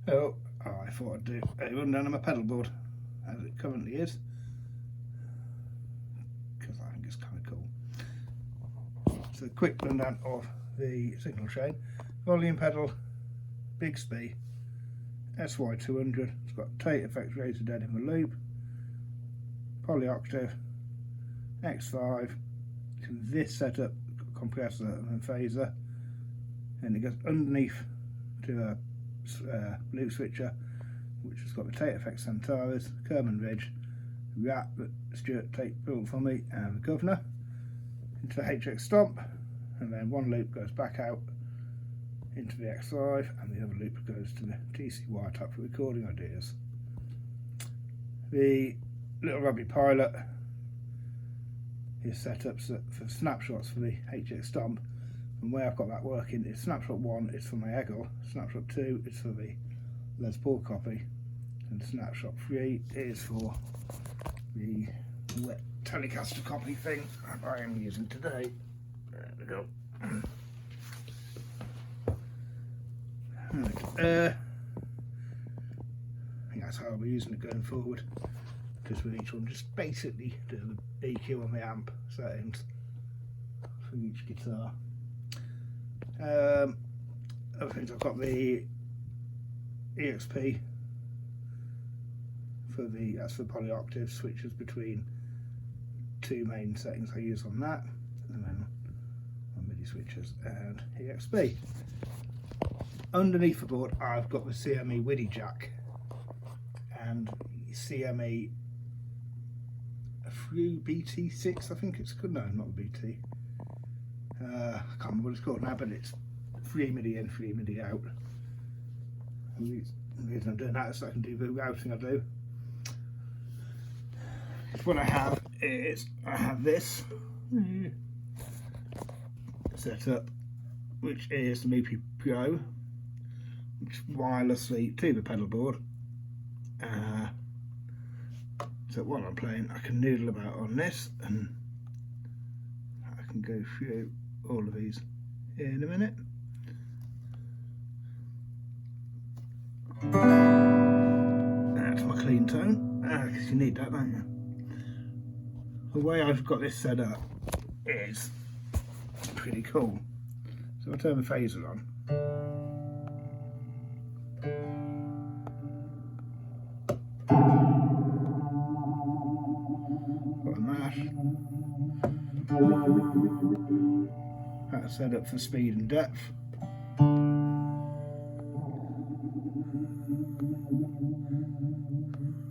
Oh, I thought I'd do a rundown of my pedal board as it currently is, because I think it's kind of cool. So a quick rundown of the signal chain. Volume pedal, Bigsby SY200. It's got Tate effects raised dead in the loop, Blue Octave, X5. This setup, compressor and then phaser, and it goes underneath to a loop switcher, which has got the Tate effects Antares, Kernom Ridge, that Stuart Tate built for me, and the Guvnor into the HX Stomp, and then one loop goes back out into the X5, and the other loop goes to the TC type for recording ideas. The little rubby pilot is set up for snapshots for the HX Stomp, and where I've got that working is snapshot 1 is for my Eggle, snapshot 2 is for the Les Paul copy, and snapshot 3 is for the wet Telecaster copy thing that I am using today. There we go. Right. I think that's how I'll be using it going forward. Just with each one, just basically doing the EQ on the amp settings for each guitar. Other things, I've got the EXP for that's for Blue Octave switches between two main settings I use on that, and then my MIDI switches and EXP. Underneath the board I've got the CME Widi jack and CME through BT6, I think it's called. No, not BT. I can't remember what it's called now, but it's 3 MIDI in, 3 MIDI out. And the reason I'm doing that is so I can do the routing I do. What I have is I have this set up, which is Loopy Pro, which is wirelessly to the pedal board. So while I'm playing, I can noodle about on this, and I can go through all of these in a minute. That's my clean tone, because you need that, don't you? The way I've got this set up is pretty cool. So I'll turn the phaser on. That's set up for speed and depth.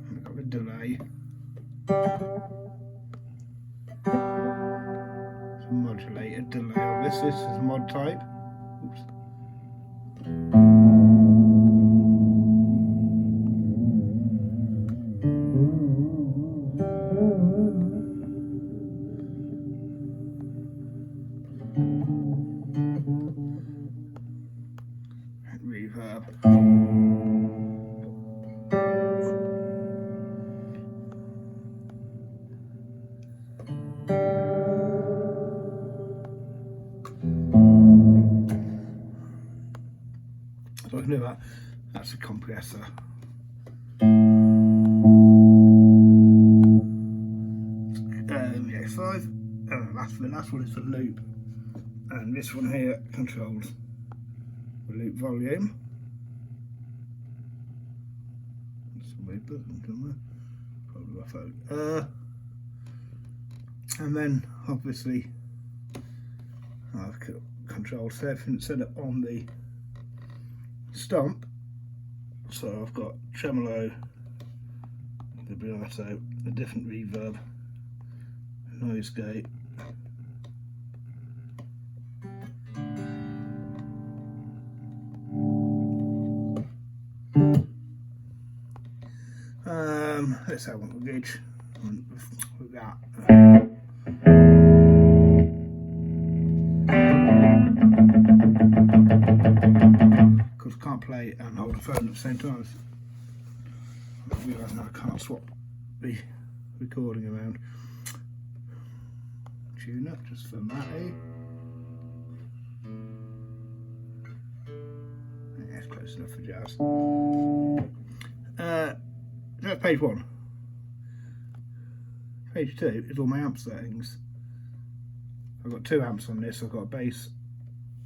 I've got the delay. It's a modulated delay on this. This is mod type. Oops. Reverb. So I can do that. That's a compressor. The X5. The last one is the loop, and this one here controls the loop volume. Probably my phone. And then obviously I've controlled everything set up on the Stomp. So I've got tremolo, vibrato, a different reverb, noise gate, let's have one gauge with that. Because I can't play and hold a phone at the same time. I realise now I can't swap the recording around. Tune up just for Matty. Yeah, it's close close enough for jazz. That's page 1. Page 2 is all my amp settings. I've got 2 amps on this. I've got a bass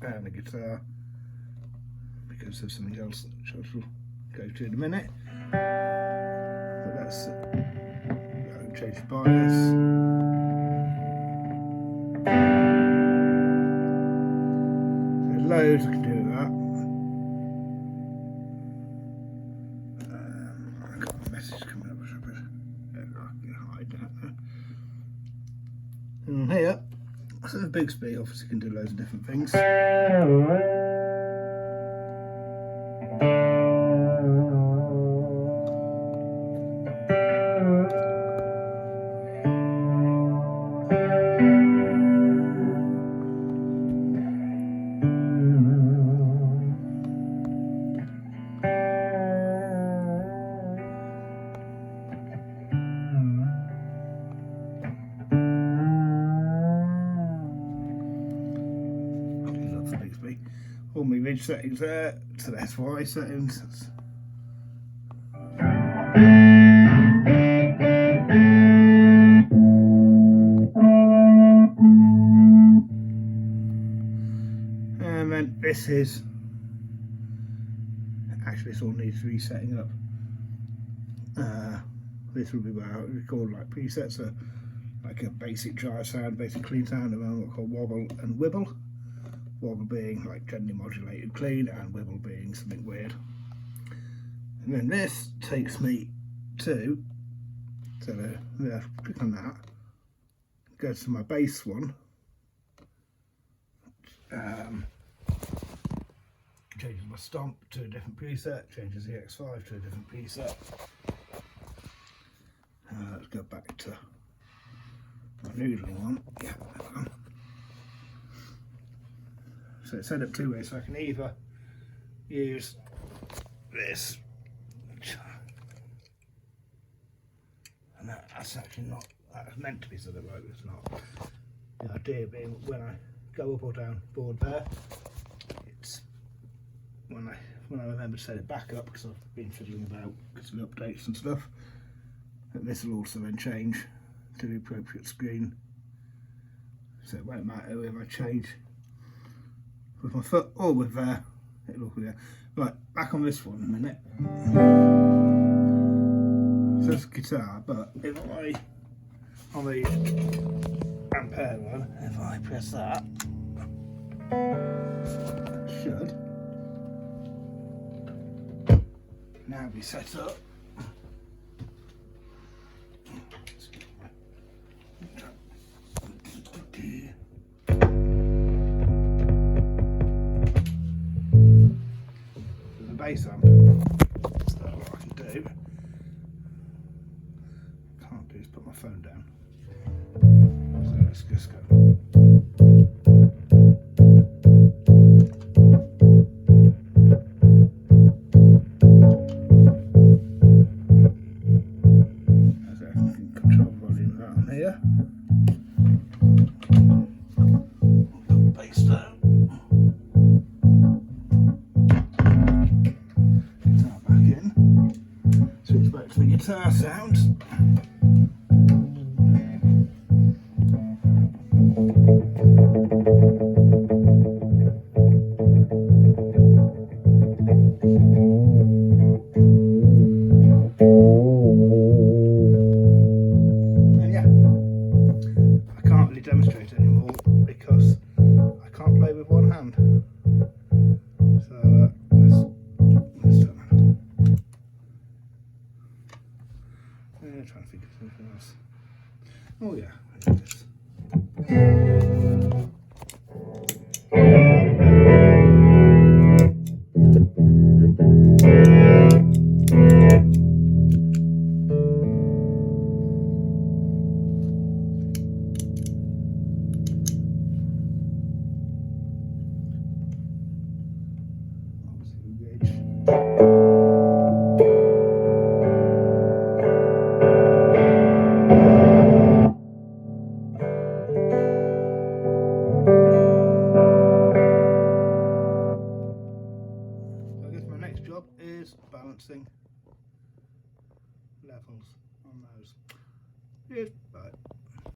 and a guitar, because there's something else which I shall go to in a minute. But that's change the bias. There's loads I can do with that. I've got a message coming up, which I better hide that. And here, so the Bigsby obviously can do loads of different things. All my ridge settings there, so that's Y settings. And then this is, actually this all needs resetting up. This will be where I record like presets, so like a basic dry sound, basic clean sound, and then what I call wobble and wibble. Wobble being like gently modulated clean, and wibble being something weird. And then this takes me to, so click on that, goes to my bass one, changes my stomp to a different preset, changes the HX5 to a different preset. Let's go back to my noodling one. Yeah, that one. So it's set up 2 ways, so I can either use this, and that's actually not, that's meant to be set up like it's not. The idea being when I go up or down board there, it's when I remember to set it back up, because I've been fiddling about because of updates and stuff, that this will also then change to the appropriate screen, so it won't matter if I change with my foot or with it'll be there. Right, back on this one in a minute. So it's guitar, but if I, on the Ampere one, if I press that, it should now be set up. Bass amp, so what I can do, can't do is put my phone down, so let's just go. So I can control volume that on here, put the bass down. Switch back to the guitar sound. And yeah, I can't really demonstrate it anymore because I can't play with one hand. So let's do that. Trying to think of something else. Oh yeah, I do this. Obviously, Ridge. is balancing levels on those. Cheers, bye.